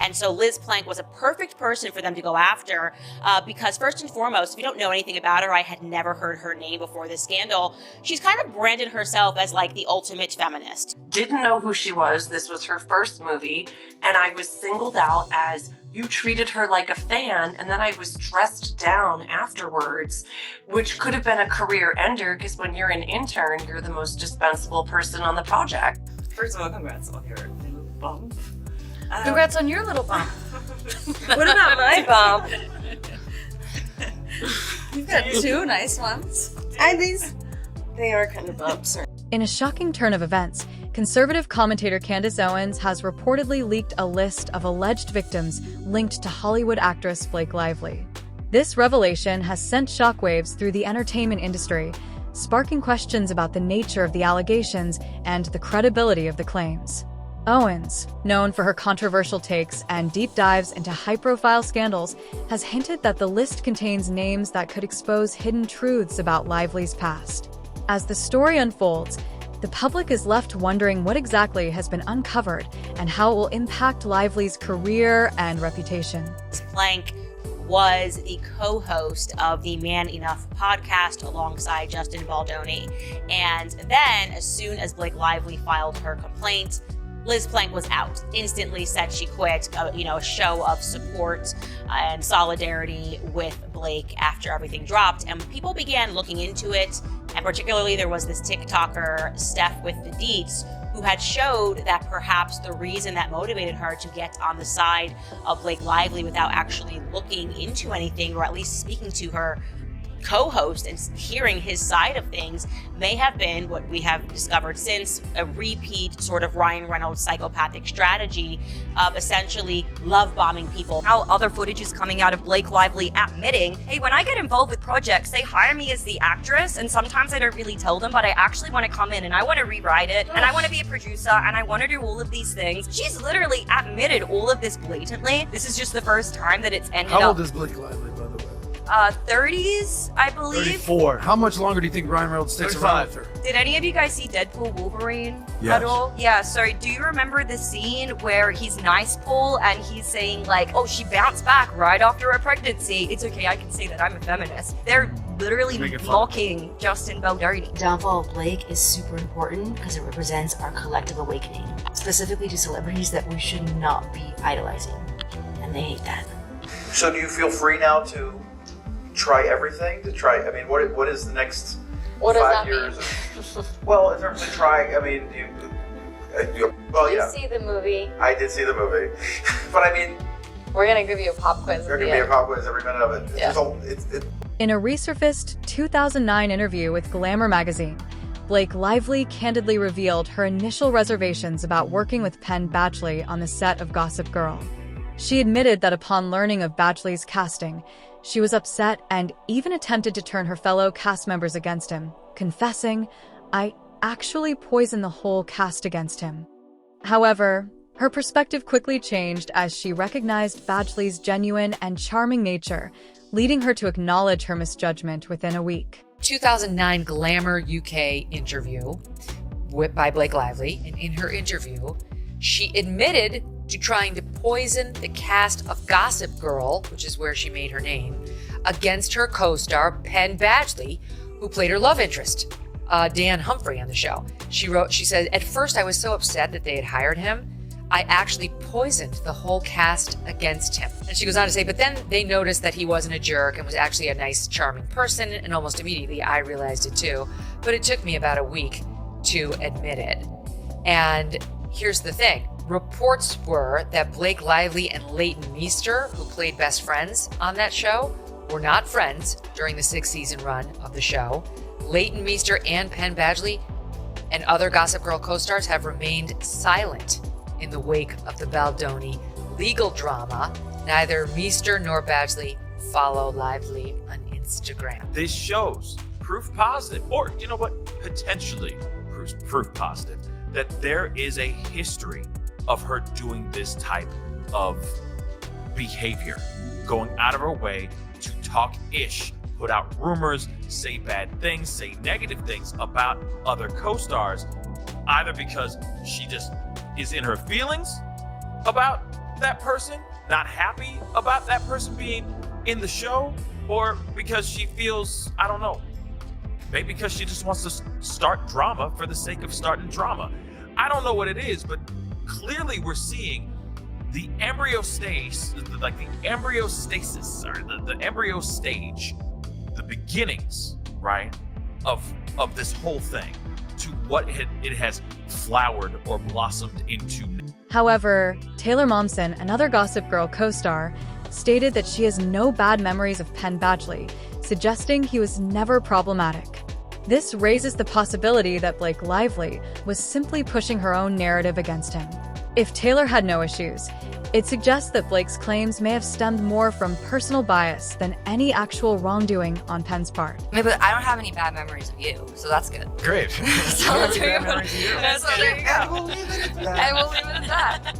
And so Liz Plank was a perfect person for them to go after because first and foremost, if you don't know anything about her, I had never heard her name before this scandal. She's kind of branded herself as like the ultimate feminist. Didn't know who she was. This was her first movie, and I was singled out as you treated her like a fan, and then I was dressed down afterwards, which could have been a career ender because when you're an intern, you're the most dispensable person on the project. First of all, congrats on your little bump. Congrats on your little bump. What about my bump? You've got two nice ones. They are kind of bumps. In a shocking turn of events, conservative commentator Candace Owens has reportedly leaked a list of alleged victims linked to Hollywood actress Blake Lively. This revelation has sent shockwaves through the entertainment industry, sparking questions about the nature of the allegations and the credibility of the claims. Owens, known for her controversial takes and deep dives into high-profile scandals, has hinted that the list contains names that could expose hidden truths about Lively's past. As the story unfolds, the public is left wondering what exactly has been uncovered and how it will impact Lively's career and reputation. Plank was the co-host of the Man Enough podcast alongside Justin Baldoni. And then, as soon as Blake Lively filed her complaint, Liz Plank was out, instantly said she quit, a show of support and solidarity with Blake after everything dropped. And people began looking into it. And particularly there was this TikToker, Steph with the Deets, who had showed that perhaps the reason that motivated her to get on the side of Blake Lively without actually looking into anything, or at least speaking to her co-host and hearing his side of things, may have been what we have discovered since, a repeat sort of Ryan Reynolds psychopathic strategy of essentially love bombing people. How other footage is coming out of Blake Lively admitting, hey, when I get involved with projects, they hire me as the actress, and sometimes I don't really tell them, but I actually want to come in and I want to rewrite it, and I want to be a producer, and I want to do all of these things. She's literally admitted all of this blatantly. This is just the first time that it's ended up. How old is Blake Lively, by the way? 30s, I believe. 34. How much longer do you think Ryan Reynolds sticks around with her? Did any of you guys see Deadpool Wolverine Yes. at all? Yeah, so do you remember the scene where he's nice Paul and he's saying like, oh, she bounced back right after her pregnancy. It's okay, I can say that I'm a feminist. They're literally mocking Justin Baldoni. The downfall of Blake is super important because it represents our collective awakening, specifically to celebrities that we should not be idolizing, and they hate that. So do you feel free now to try everything? What is the next 5 years? Well, in terms of trying, Did you see the movie? I did see the movie, but We're gonna give you a pop quiz. You're gonna be a pop quiz every minute of it. Yeah. In a resurfaced 2009 interview with Glamour magazine, Blake Lively candidly revealed her initial reservations about working with Penn Badgley on the set of Gossip Girl. She admitted that upon learning of Badgley's casting, she was upset and even attempted to turn her fellow cast members against him, confessing, "I actually poisoned the whole cast against him." However, her perspective quickly changed as she recognized Badgley's genuine and charming nature, leading her to acknowledge her misjudgment within a week. 2009 Glamour UK interview by Blake Lively, and in her interview, she admitted to trying to poison the cast of Gossip Girl, which is where she made her name, against her co-star Penn Badgley, who played her love interest, Dan Humphrey, on the show. She said, "At first I was so upset that they had hired him, I actually poisoned the whole cast against him." And she goes on to say, "But then they noticed that he wasn't a jerk and was actually a nice, charming person, and almost immediately I realized it too. But it took me about a week to admit it." And here's the thing. Reports were that Blake Lively and Leighton Meester, who played best friends on that show, were not friends during the 6-season run of the show. Leighton Meester and Penn Badgley and other Gossip Girl co-stars have remained silent in the wake of the Baldoni legal drama. Neither Meester nor Badgley follow Lively on Instagram. This shows proof positive, or you know what, potentially proof positive, that there is a history of her doing this type of behavior, going out of her way to talk ish, put out rumors, say bad things, say negative things about other co-stars, either because she just is in her feelings about that person, not happy about that person being in the show, or because she feels, I don't know, maybe because she just wants to start drama for the sake of starting drama. I don't know what it is, but clearly we're seeing the embryo stage, like the embryo stasis, or the embryo stage, the beginnings, right, of this whole thing, to what it has flowered or blossomed into. However, Taylor Momsen, another Gossip Girl co-star, stated that she has no bad memories of Penn Badgley, suggesting he was never problematic. This raises the possibility that Blake Lively was simply pushing her own narrative against him. If Taylor had no issues, it suggests that Blake's claims may have stemmed more from personal bias than any actual wrongdoing on Penn's part. I mean, but I don't have any bad memories of you, so that's good. Great. So that's there you go. And we'll leave it at that. And we'll leave it at that.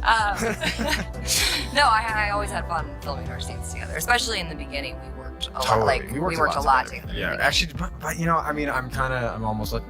No, I always had fun filming our scenes together, especially in the beginning. We worked a lot. Like we worked a lot together. Yeah, actually, but you know, I mean, I'm almost like,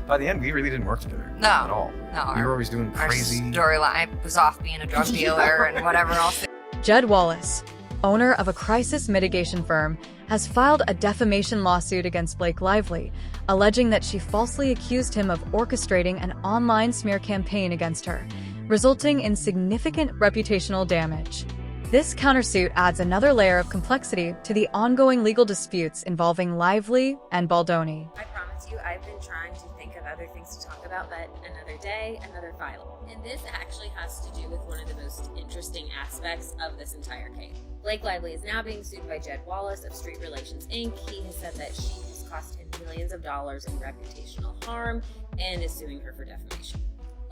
by the end, we really didn't work together. No, at all. No, we were always doing crazy. Our storyline was off being a drug dealer and whatever else. Jed Wallace, owner of a crisis mitigation firm, has filed a defamation lawsuit against Blake Lively, alleging that she falsely accused him of orchestrating an online smear campaign against her, resulting in significant reputational damage. This countersuit adds another layer of complexity to the ongoing legal disputes involving Lively and Baldoni. I promise you, I've been trying to think of other things to talk about, but another day, another file. And this actually has to do with one of the most interesting aspects of this entire case. Blake Lively is now being sued by Jed Wallace of Street Relations Inc. He has said that she has cost him millions of dollars in reputational harm and is suing her for defamation.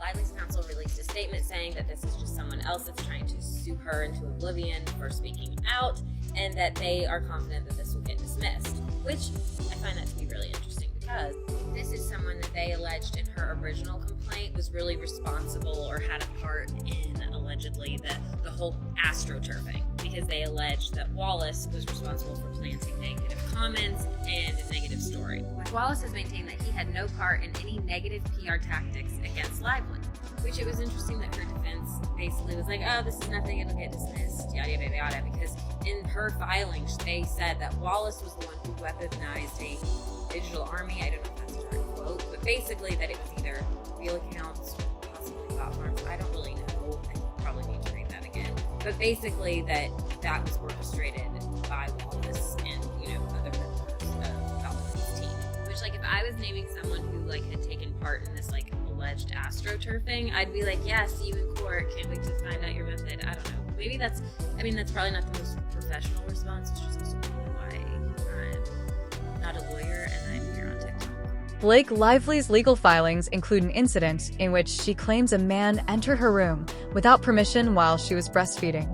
Lively's counsel released a statement saying that this is just someone else that's trying to sue her into oblivion for speaking out, and that they are confident that this will get dismissed, which I find that to be really interesting because this is someone that they alleged in her original complaint was really responsible or had a part in allegedly the whole astroturfing, because they alleged that Wallace was responsible for planting negative comments and a negative story. Wallace has maintained that he had no part in any negative PR tactics against Lively, which it was interesting that her defense basically was like, oh, this is nothing, it'll get dismissed, yada yada yada, because in her filings they said that Wallace was the one who weaponized a digital army. I don't know if that's a direct quote, but basically that it was either real accounts, possibly bot farms, I don't really know, I probably need to read that again, but basically that was orchestrated by Wallace and, you know, other members of Baldwin's team. Which, like, if I was naming someone who, like, had taken part in this, like, alleged astroturfing, I'd be like, yeah, see you in court, can't wait to find out your method. I don't know. Maybe that's probably not the most professional response, which is also why I'm not a lawyer and I'm here on TikTok. Blake Lively's legal filings include an incident in which she claims a man entered her room without permission while she was breastfeeding.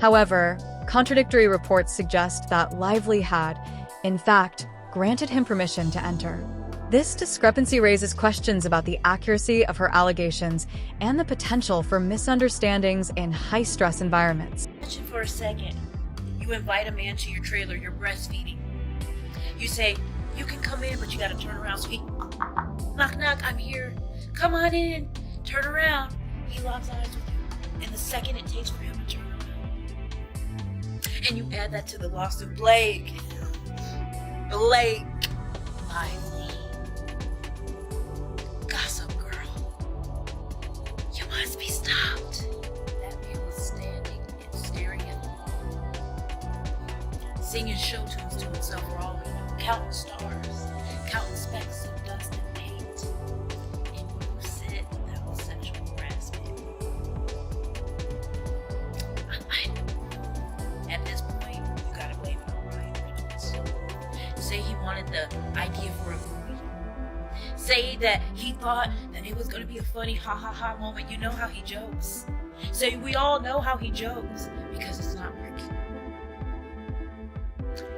However, contradictory reports suggest that Lively had, in fact, granted him permission to enter. This discrepancy raises questions about the accuracy of her allegations and the potential for misunderstandings in high-stress environments. Imagine for a second, you invite a man to your trailer, you're breastfeeding. You say, you can come in, but you gotta turn around. So he, knock, knock, I'm here. Come on in, turn around. He locks eyes with you. And the second it takes for him to turn around. And you add that to the loss of Blake. Lively. Gossip Girl. You must be stopped. That man was standing and staring at the wall. Singing show tunes to himself for all we know. Counting stars. Counting specks of dust and paint. And you said that was sexual harassment. At this point, you gotta blame it on Ryan Reynolds. Say he wanted the idea for a movie. Say that he thought that it was gonna be a funny ha ha ha moment. You know how he jokes. Say we all know how he jokes because it's not working.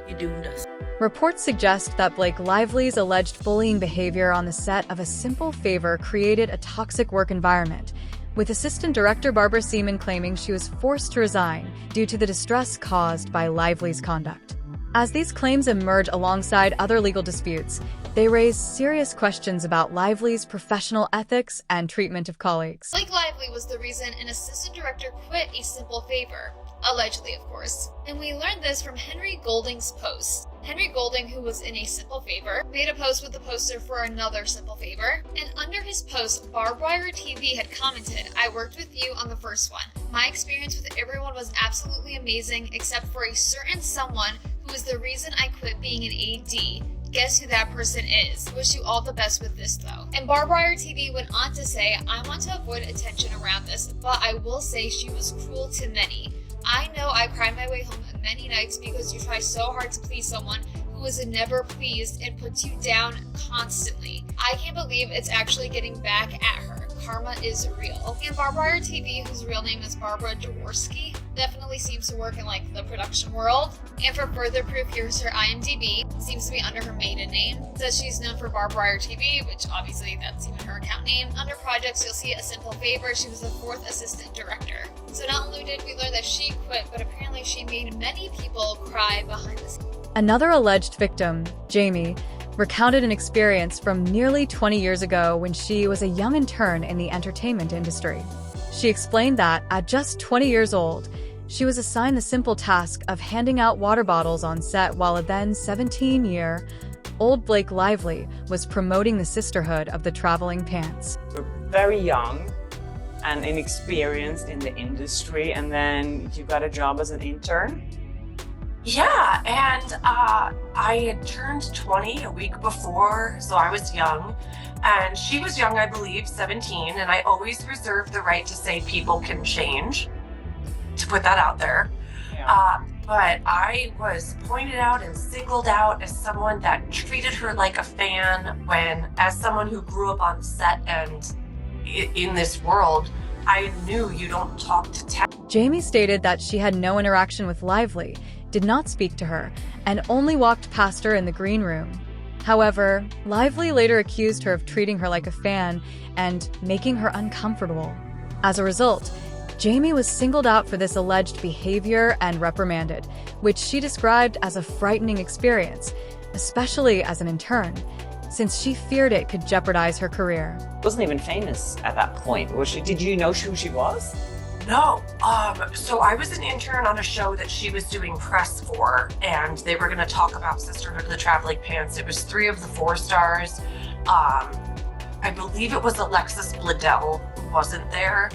You doomed us. Reports suggest that Blake Lively's alleged bullying behavior on the set of A Simple Favor created a toxic work environment, with assistant director Barbara Seaman claiming she was forced to resign due to the distress caused by Lively's conduct. As these claims emerge alongside other legal disputes, They raise serious questions about Lively's professional ethics and treatment of colleagues. Blake Lively was the reason an assistant director quit A Simple Favor. Allegedly, of course. And we learned this from Henry Golding's post. Henry Golding, who was in A Simple Favor, made a post with the poster for another Simple Favor, and under his post, Barbed Wire TV had commented, "I worked with you on the first one. My experience with everyone was absolutely amazing, except for a certain someone who is the reason I quit being an AD. Guess who that person is? Wish you all the best with this though." And Barbed Wire TV went on to say, "I want to avoid attention around this, but I will say she was cruel to many. I know I cried my way home many nights because you try so hard to please someone who is never pleased and puts you down constantly. I can't believe it's actually getting back at her. Karma is real." And Barbed Wire TV, whose real name is Barbara Jaworski, definitely seems to work in like the production world. And for further proof, here's her IMDb. Seems to be under her maiden name. Says she's known for Barbed Wire TV, which obviously that's even her account name. Under projects, you'll see A Simple Favor. She was the 4th assistant director. So not only did we learn that she quit, but apparently she made many people cry behind the scenes. Another alleged victim, Jamie, recounted an experience from nearly 20 years ago when she was a young intern in the entertainment industry. She explained that at just 20 years old, she was assigned the simple task of handing out water bottles on set while a then 17-year-old Blake Lively was promoting the sisterhood of the traveling pants. Very young and inexperienced in the industry, and then you got a job as an intern? Yeah, and I had turned 20 a week before, so I was young. And she was young, I believe, 17, and I always reserve the right to say people can change, to put that out there. Yeah. But I was pointed out and singled out as someone that treated her like a fan when, as someone who grew up on set and in this world, I knew you don't talk to tech. Jamie stated that she had no interaction with Lively, did not speak to her, and only walked past her in the green room. However, Lively later accused her of treating her like a fan and making her uncomfortable. As a result, Jamie was singled out for this alleged behavior and reprimanded, which she described as a frightening experience, especially as an intern, since she feared it could jeopardize her career. Wasn't even famous at that point, was she? Did you know who she was? No. So I was an intern on a show that she was doing press for, and they were going to talk about Sisterhood of the Traveling Pants. It was 3 of the 4 stars. I believe it was Alexis Bledel who wasn't there.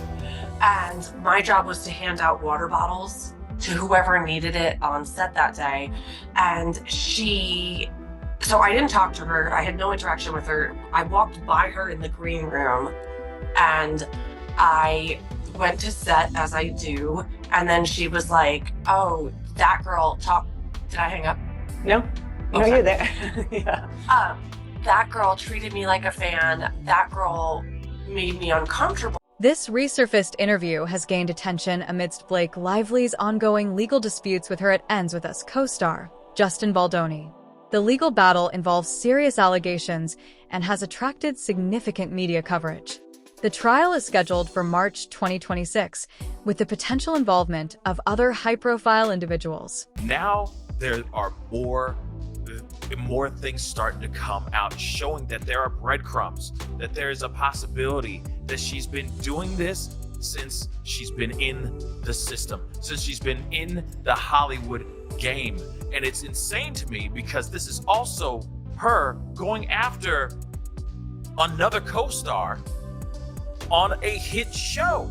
And my job was to hand out water bottles to whoever needed it on set that day. And so I didn't talk to her. I had no interaction with her. I walked by her in the green room, and I went to set, as I do, and then she was like, "Oh, that girl did I hang up?" No. Okay. No, you're there. Yeah. That girl treated me like a fan. That girl made me uncomfortable. This resurfaced interview has gained attention amidst Blake Lively's ongoing legal disputes with her It Ends With Us co-star, Justin Baldoni. The legal battle involves serious allegations and has attracted significant media coverage. The trial is scheduled for March 2026, with the potential involvement of other high-profile individuals. Now there are more things starting to come out, showing that there are breadcrumbs, that there is a possibility that she's been doing this since she's been in the system, since she's been in the Hollywood game. And it's insane to me because this is also her going after another co-star on a hit show.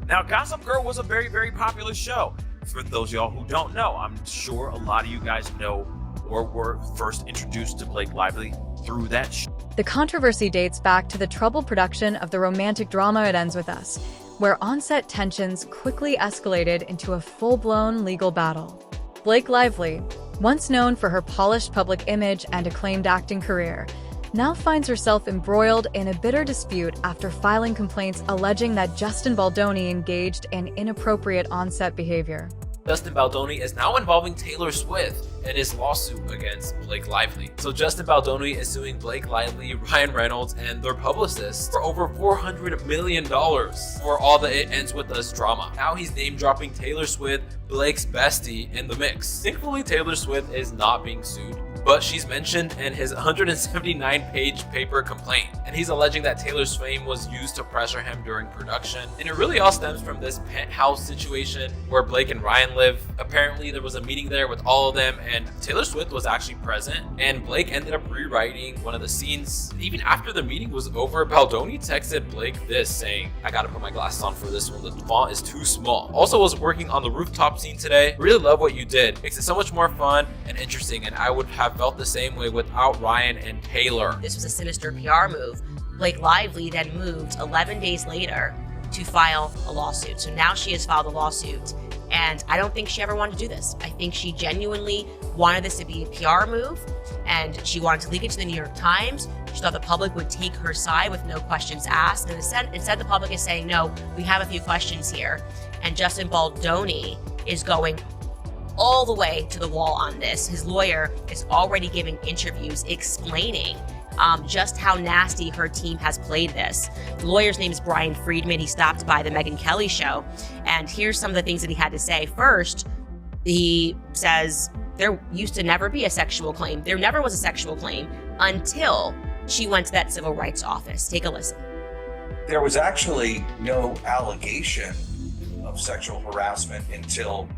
Now, Gossip Girl was a very, very popular show. For those of y'all who don't know, I'm sure a lot of you guys know or were first introduced to Blake Lively through that show. The controversy dates back to the troubled production of the romantic drama It Ends With Us, where on-set tensions quickly escalated into a full-blown legal battle. Blake Lively, once known for her polished public image and acclaimed acting career, now finds herself embroiled in a bitter dispute after filing complaints alleging that Justin Baldoni engaged in inappropriate on-set behavior. Justin Baldoni is now involving Taylor Swift in his lawsuit against Blake Lively. So Justin Baldoni is suing Blake Lively, Ryan Reynolds, and their publicists for over $400 million for all the It Ends With Us drama. Now he's name-dropping Taylor Swift, Blake's bestie, in the mix. Thankfully, Taylor Swift is not being sued but she's mentioned in his 179-page paper complaint. And he's alleging that Taylor's fame was used to pressure him during production. And it really all stems from this penthouse situation where Blake and Ryan live. Apparently there was a meeting there with all of them, and Taylor Swift was actually present, and Blake ended up rewriting one of the scenes. Even after the meeting was over, Baldoni texted Blake this, saying, "I gotta put my glasses on for this one, the font is too small. Also was working on the rooftop scene today. Really love what you did. Makes it so much more fun and interesting, and I would have felt the same way without Ryan and Taylor." This was a sinister PR move. Blake Lively then moved 11 days later to file a lawsuit. So now she has filed a lawsuit, and I don't think she ever wanted to do this. I think she genuinely wanted this to be a PR move, and she wanted to leak it to the New York Times. She thought the public would take her side with no questions asked. And instead the public is saying, no, we have a few questions here. And Justin Baldoni is going all the way to the wall on this. His lawyer is already giving interviews explaining just how nasty her team has played this. The lawyer's name is Brian Friedman. He stopped by the Megyn Kelly show, and here's some of the things that he had to say. First, he says there used to never be a sexual claim. There never was a sexual claim until she went to that civil rights office. Take a listen. There was actually no allegation of sexual harassment until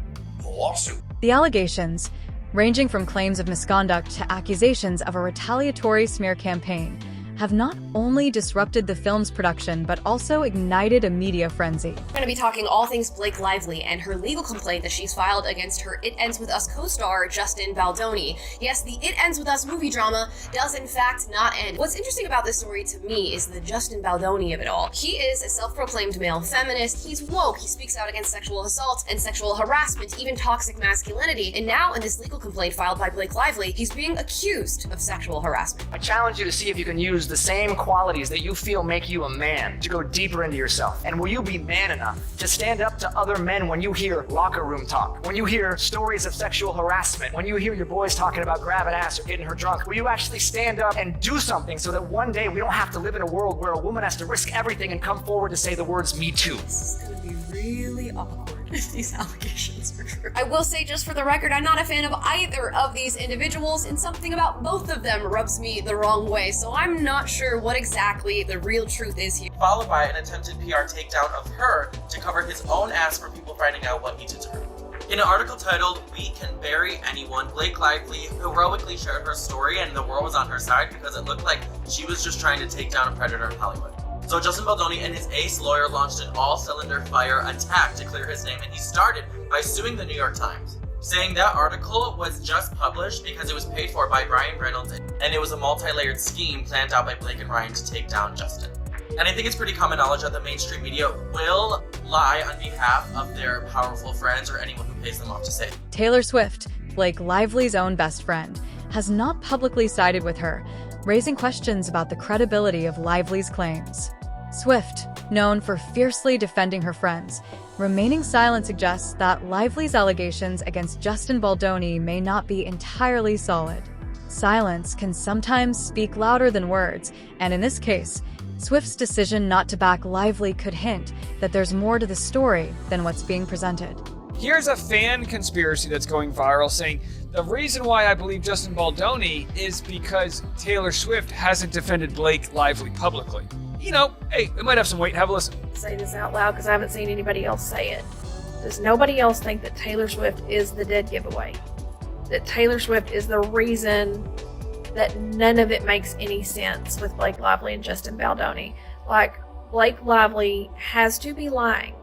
the lawsuit. The allegations, ranging from claims of misconduct to accusations of a retaliatory smear campaign, have not only disrupted the film's production, but also ignited a media frenzy. We're going to be talking all things Blake Lively and her legal complaint that she's filed against her It Ends With Us co-star, Justin Baldoni. Yes, the It Ends With Us movie drama does in fact not end. What's interesting about this story to me is the Justin Baldoni of it all. He is a self-proclaimed male feminist. He's woke. He speaks out against sexual assault and sexual harassment, even toxic masculinity. And now in this legal complaint filed by Blake Lively, he's being accused of sexual harassment. I challenge you to see if you can use the same qualities that you feel make you a man to go deeper into yourself. And will you be man enough to stand up to other men when you hear locker room talk, when you hear stories of sexual harassment, when you hear your boys talking about grabbing ass or getting her drunk? Will you actually stand up and do something so that one day we don't have to live in a world where a woman has to risk everything and come forward to say the words "me too"? This is going to be really awkward if these allegations are true. I will say, just for the record, I'm not a fan of either of these individuals, and something about both of them rubs me the wrong way, so I'm not sure what exactly the real truth is here. Followed by an attempted PR takedown of her to cover his own ass for people finding out what he did to her. In an article titled, "We Can Bury Anyone," Blake Lively heroically shared her story, and the world was on her side because it looked like she was just trying to take down a predator in Hollywood. So Justin Baldoni and his ace lawyer launched an all-cylinder fire attack to clear his name, and he started by suing the New York Times, saying that article was just published because it was paid for by Ryan Reynolds, and it was a multi-layered scheme planned out by Blake and Ryan to take down Justin. And I think it's pretty common knowledge that the mainstream media will lie on behalf of their powerful friends or anyone who pays them off to say it. Taylor Swift, Blake Lively's own best friend, has not publicly sided with her, raising questions about the credibility of Lively's claims. Swift, known for fiercely defending her friends, remaining silent suggests that Lively's allegations against Justin Baldoni may not be entirely solid. Silence can sometimes speak louder than words, and in this case, Swift's decision not to back Lively could hint that there's more to the story than what's being presented. Here's a fan conspiracy that's going viral saying the reason why I believe Justin Baldoni is because Taylor Swift hasn't defended Blake Lively publicly. You know, hey, it might have some weight. Have a listen. Say this out loud because I haven't seen anybody else say it. Does nobody else think that Taylor Swift is the dead giveaway? That Taylor Swift is the reason that none of it makes any sense with Blake Lively and Justin Baldoni? Like, Blake Lively has to be lying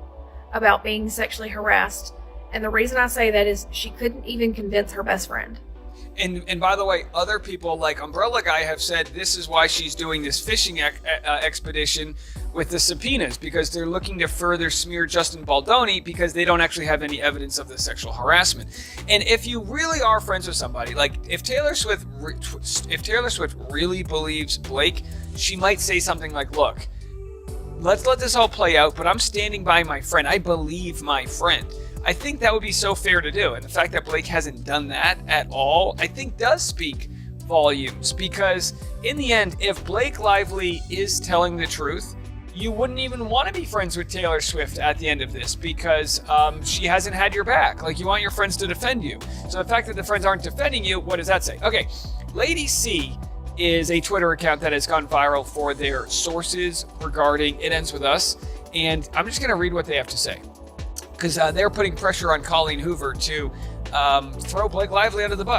about being sexually harassed. And the reason I say that is she couldn't even convince her best friend. And by the way, other people like Umbrella Guy have said this is why she's doing this fishing expedition with the subpoenas, because they're looking to further smear Justin Baldoni because they don't actually have any evidence of the sexual harassment. And if you really are friends with somebody, like if Taylor Swift really believes Blake, she might say something like, look, let's let this all play out, but I'm standing by my friend. I believe my friend. I think that would be so fair to do. And the fact that Blake hasn't done that at all, I think does speak volumes. Because in the end, if Blake Lively is telling the truth, you wouldn't even want to be friends with Taylor Swift at the end of this because she hasn't had your back. Like, you want your friends to defend you. So the fact that the friends aren't defending you, what does that say? Okay, Lady C is a Twitter account that has gone viral for their sources regarding It Ends With Us. And I'm just going to read what they have to say. Because they're putting pressure on Colleen Hoover to throw Blake Lively under the bus.